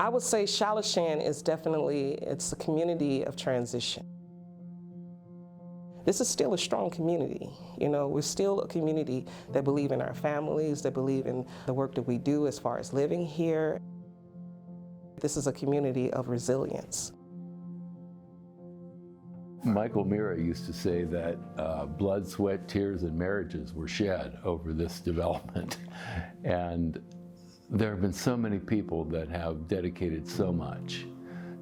I would say Salishan is definitely, it's a community of transition. This is still a strong community. You know, we're still a community that believe in our families, that believe in the work that we do as far as living here. This is a community of resilience. Michael Mira used to say that blood, sweat, tears, and marriages were shed over this development. And there have been so many people that have dedicated so much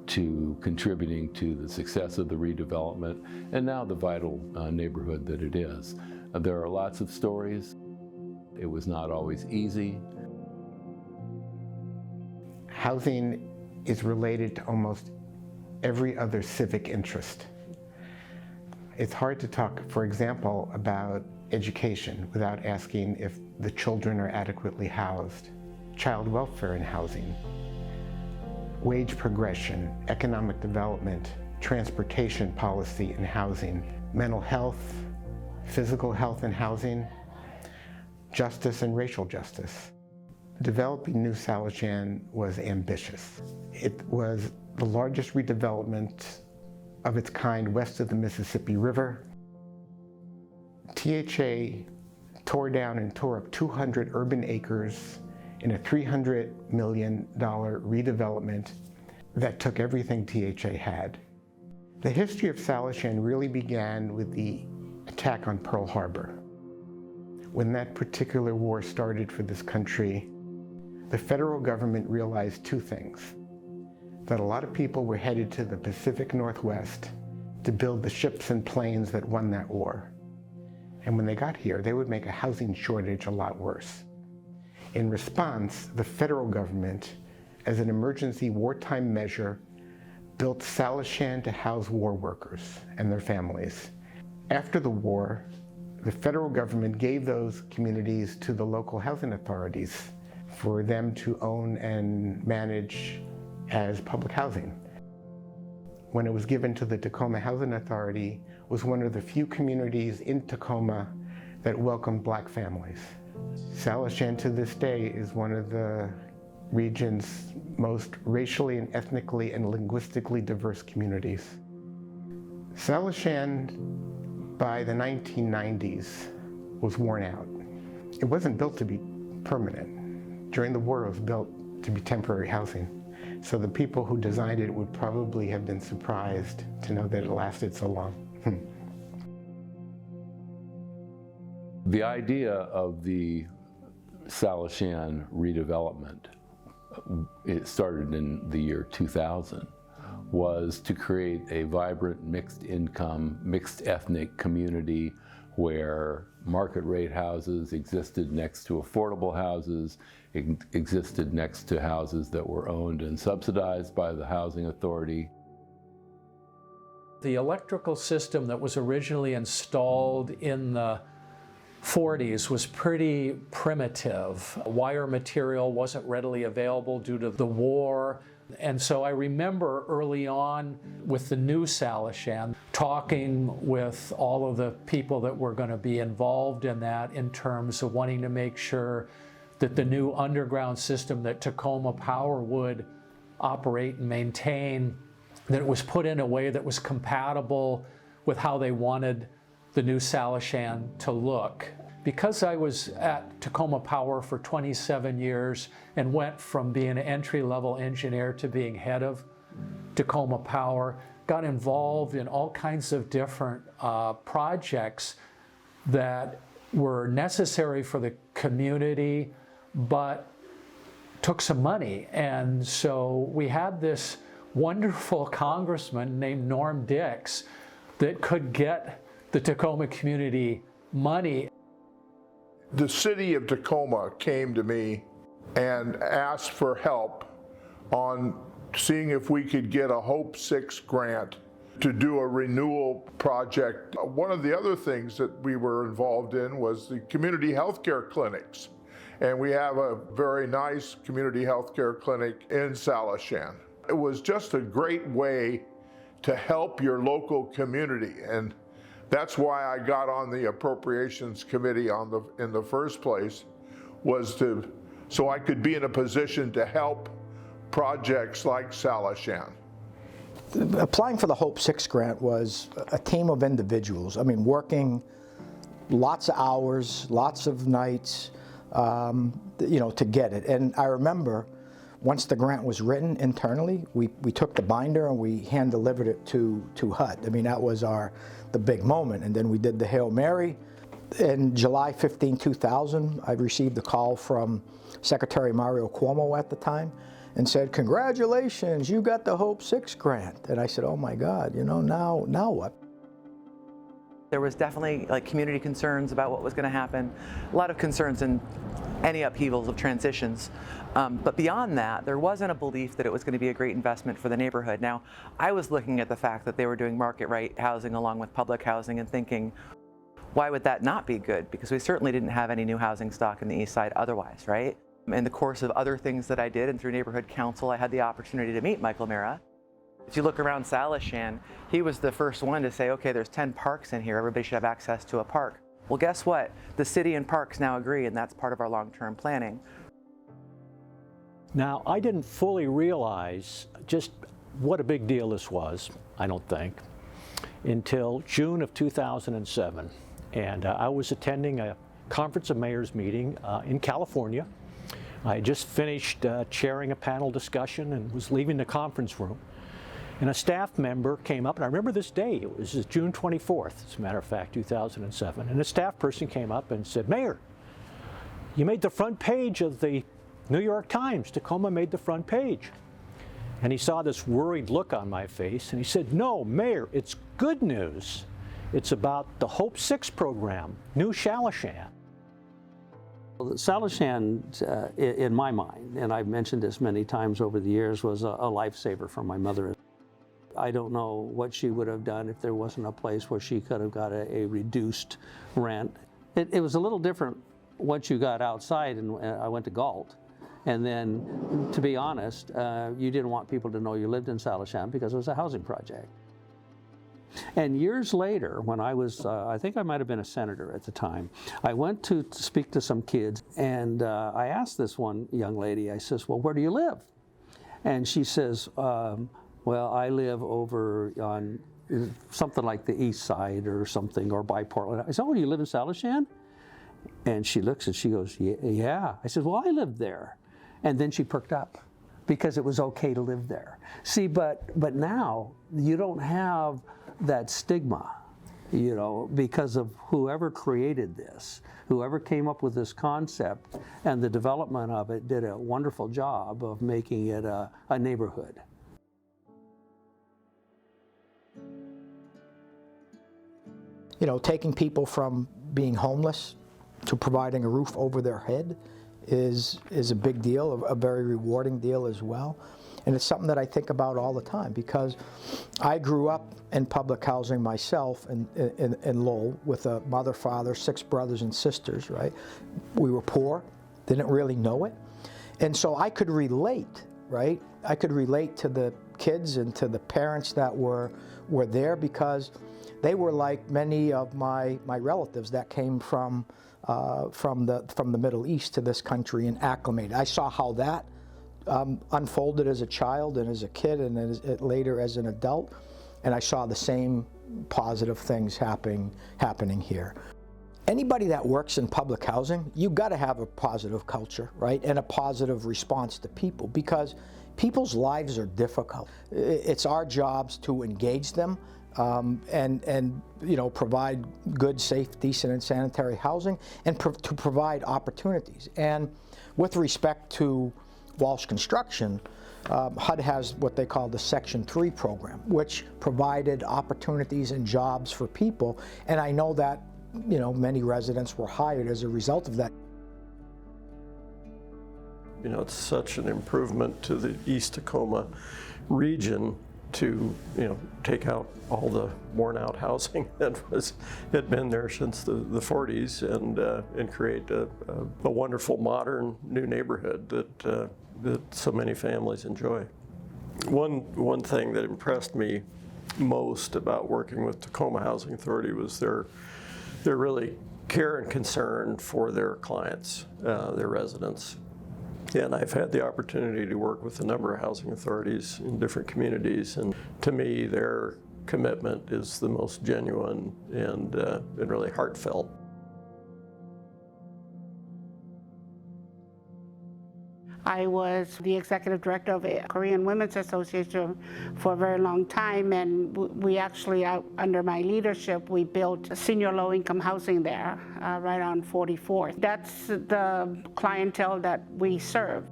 to contributing to the success of the redevelopment and now the vital neighborhood that it is. There are lots of stories. It was not always easy. Housing is related to almost every other civic interest. It's hard to talk, for example, about education without asking if the children are adequately housed, child welfare and housing, wage progression, economic development, transportation policy and housing, mental health, physical health and housing, justice and racial justice. Developing New Salishan was ambitious. It was the largest redevelopment of its kind west of the Mississippi River. THA tore down and tore up 200 urban acres in a $300 million redevelopment that took everything THA had. The history of Salishan really began with the attack on Pearl Harbor. When that particular war started for this country, the federal government realized two things: that a lot of people were headed to the Pacific Northwest to build the ships and planes that won that war. And when they got here, they would make a housing shortage a lot worse. In response, the federal government, as an emergency wartime measure, built Salishan to house war workers and their families. After the war, the federal government gave those communities to the local housing authorities for them to own and manage as public housing. When it was given to the Tacoma Housing Authority, it was one of the few communities in Tacoma that welcomed black families. Salishan to this day is one of the region's most racially and ethnically and linguistically diverse communities. Salishan, by the 1990s, was worn out. It wasn't built to be permanent. During the war, it was built to be temporary housing. So the people who designed it would probably have been surprised to know that it lasted so long. The idea of the Salishan redevelopment, it started in the year 2000, was to create a vibrant mixed income, mixed ethnic community where market rate houses existed next to affordable houses, existed next to houses that were owned and subsidized by the housing authority. The electrical system that was originally installed in the 40s was pretty primitive. Wire material wasn't readily available due to the war. And so I remember early on with the new Salishan, talking with all of the people that were going to be involved in that in terms of wanting to make sure that the new underground system that Tacoma Power would operate and maintain, that it was put in a way that was compatible with how they wanted the new Salishan to look. Because I was at Tacoma Power for 27 years and went from being an entry-level engineer to being head of Tacoma Power, got involved in all kinds of different projects that were necessary for the community, but took some money. And so we had this wonderful congressman named Norm Dix that could get the Tacoma community money. The city of Tacoma came to me and asked for help on seeing if we could get a Hope 6 grant to do a renewal project. One of the other things that we were involved in was the community health care clinics. And we have a very nice community health care clinic in Salishan. It was just a great way to help your local community. And that's why I got on the Appropriations Committee in the first place, was so I could be in a position to help projects like Salishan? Applying for the Hope 6 grant was a team of individuals. I mean, working lots of hours, lots of nights, to get it. And I remember once the grant was written internally, we took the binder and we hand delivered it to HUD. I mean, that was the big moment. And then we did the Hail Mary. In July 15, 2000, I received a call from Secretary Mario Cuomo at the time and said, "Congratulations, you got the Hope 6 grant." And I said, "Oh my God, now what?" There was definitely community concerns about what was going to happen, a lot of concerns in any upheavals of transitions. But beyond that, there wasn't a belief that it was going to be a great investment for the neighborhood. Now, I was looking at the fact that they were doing market rate housing along with public housing and thinking, why would that not be good? Because we certainly didn't have any new housing stock in the East Side otherwise, right? In the course of other things that I did and through neighborhood council, I had the opportunity to meet Michael Mira. If you look around Salishan, he was the first one to say, okay, there's 10 parks in here, everybody should have access to a park. Well, guess what? The city and parks now agree, and that's part of our long-term planning. Now, I didn't fully realize just what a big deal this was, I don't think, until June of 2007. And I was attending a Conference of Mayors meeting in California. I had just finished chairing a panel discussion and was leaving the conference room. And a staff member came up, and I remember this day, it was June 24th, as a matter of fact, 2007. And a staff person came up and said, "Mayor, you made the front page of the New York Times. Tacoma made the front page." And he saw this worried look on my face, and he said, "No, Mayor, it's good news. It's about the Hope 6 program, New Salishan." Salishan, in my mind, and I've mentioned this many times over the years, was a lifesaver for my mother. I don't know what she would have done if there wasn't a place where she could have got a reduced rent. It was a little different once you got outside, and I went to Galt. And then, to be honest, you didn't want people to know you lived in Salishan because it was a housing project. And years later, when I was, I think I might have been a senator at the time, I went to speak to some kids, and I asked this one young lady, I says, "Well, where do you live?" And she says, "Well, I live over on something like the East Side or something, or by Portland." I said, "Oh, you live in Salishan?" And she looks and she goes, "Yeah." I said, "Well, I lived there." And then she perked up because it was okay to live there. See, but now you don't have that stigma, because of whoever created this, whoever came up with this concept, and the development of it did a wonderful job of making it a neighborhood. Taking people from being homeless to providing a roof over their head is a big deal, a very rewarding deal as well. And it's something that I think about all the time because I grew up in public housing myself in Lowell with a mother, father, 6 brothers and sisters, right? We were poor, didn't really know it. And so I could relate, right? I could relate to the kids and to the parents that were there because they were like many of my relatives that came from the Middle East to this country and acclimated. I saw how that unfolded as a child and as a kid and later as an adult, and I saw the same positive things happening here. Anybody that works in public housing, you've got to have a positive culture, right, and a positive response to people because people's lives are difficult. It's our jobs to engage them and provide good, safe, decent, and sanitary housing, and to provide opportunities. And with respect to Walsh Construction, HUD has what they call the Section 3 program, which provided opportunities and jobs for people. And I know that many residents were hired as a result of that. It's such an improvement to the East Tacoma region to take out all the worn out housing that had been there since the 40s and create a wonderful modern new neighborhood that so many families enjoy. One thing that impressed me most about working with Tacoma Housing Authority was their really care and concern for their clients, their residents. And I've had the opportunity to work with a number of housing authorities in different communities, and to me, their commitment is the most genuine and really heartfelt. I was the executive director of a Korean Women's Association for a very long time, and we actually, under my leadership, we built senior low-income housing there, right on 44th. That's the clientele that we serve.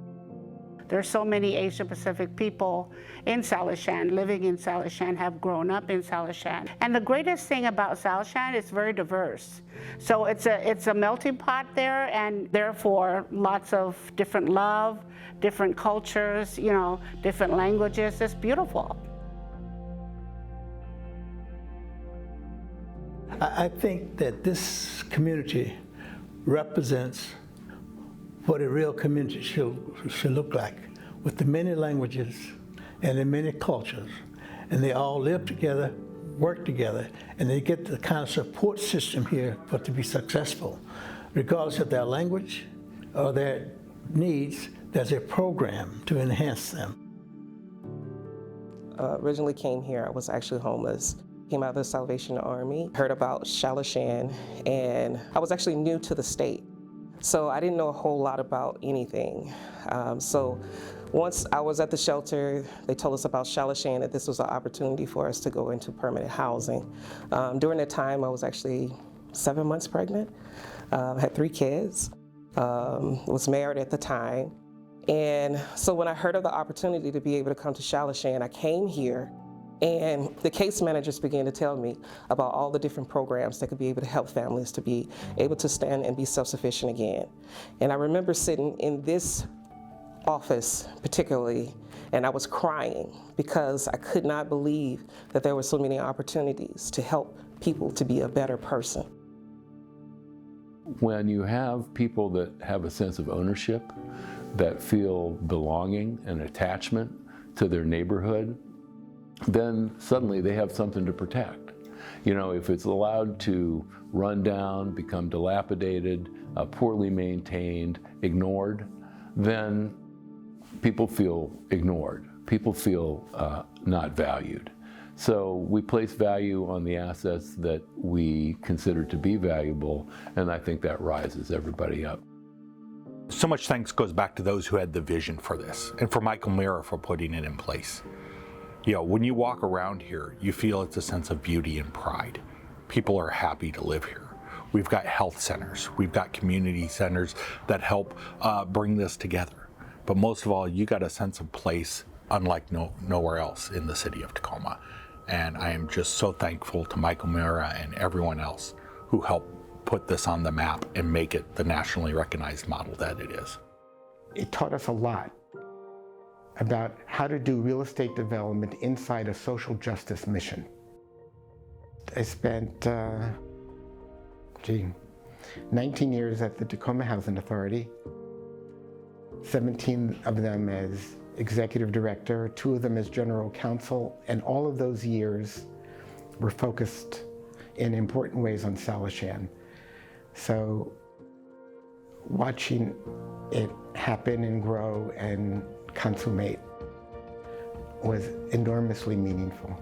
There's so many Asia Pacific people in Salishan, living in Salishan, have grown up in Salishan. And the greatest thing about Salishan is very diverse. So it's a melting pot there, and therefore lots of different love, different cultures, you know, different languages. It's beautiful. I think that this community represents what a real community should look like, with the many languages and the many cultures. And they all live together, work together, and they get the kind of support system here for it to be successful. Regardless of their language or their needs, there's a program to enhance them. Originally came here, I was actually homeless. Came out of the Salvation Army, heard about Salishan, and I was actually new to the state. So I didn't know a whole lot about anything. So once I was at the shelter, they told us about Salishan, that this was an opportunity for us to go into permanent housing. During that time, I was actually 7 months pregnant, had 3 kids, was married at the time. And so when I heard of the opportunity to be able to come to Salishan, I came here. And the case managers began to tell me about all the different programs that could be able to help families to be able to stand and be self-sufficient again. And I remember sitting in this office particularly, and I was crying because I could not believe that there were so many opportunities to help people to be a better person. When you have people that have a sense of ownership, that feel belonging and attachment to their neighborhood, then suddenly they have something to protect. You know, if it's allowed to run down, become dilapidated, poorly maintained, ignored, then people feel ignored. People feel not valued. So we place value on the assets that we consider to be valuable, and I think that rises everybody up. So much thanks goes back to those who had the vision for this, and for Michael Mira for putting it in place. You know, when you walk around here, you feel it's a sense of beauty and pride. People are happy to live here. We've got health centers. We've got community centers that help bring this together. But most of all, you got a sense of place unlike nowhere else in the city of Tacoma. And I am just so thankful to Michael Mira and everyone else who helped put this on the map and make it the nationally recognized model that it is. It taught us a lot about how to do real estate development inside a social justice mission. I spent 19 years at the Tacoma Housing Authority, 17 of them as executive director, 2 of them as general counsel, and all of those years were focused in important ways on Salishan. So watching it happen and grow and consummate was enormously meaningful.